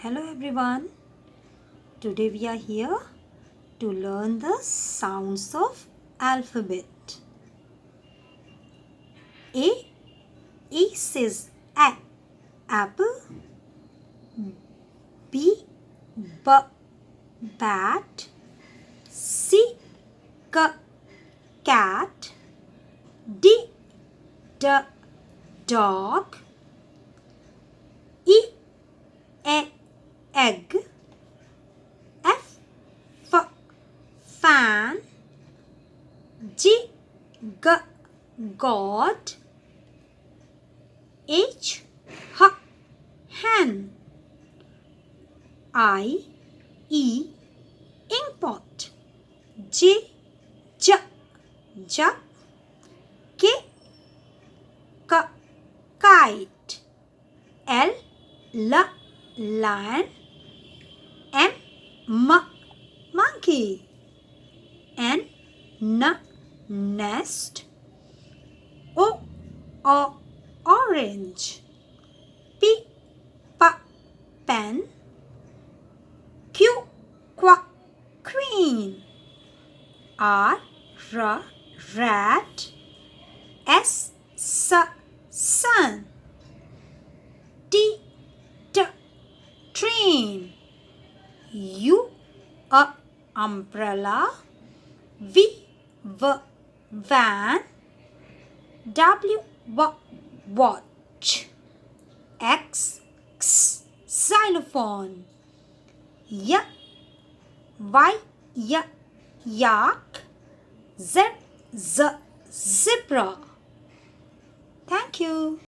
Hello everyone. Today we are here to learn the sounds of alphabet. A says a, apple. B, bat. C, cat. D, dog. E, egg. F, fan. G, God. H, hen. I, inkpot. J, jug. K, kite. L, lion. M, monkey. N, nest. O, orange. P, pen. Q, queen. R, rat. S, sun. T, train. U, umbrella. V, van. W, watch. X, xylophone. Y, yak. Z, zebra. Thank you.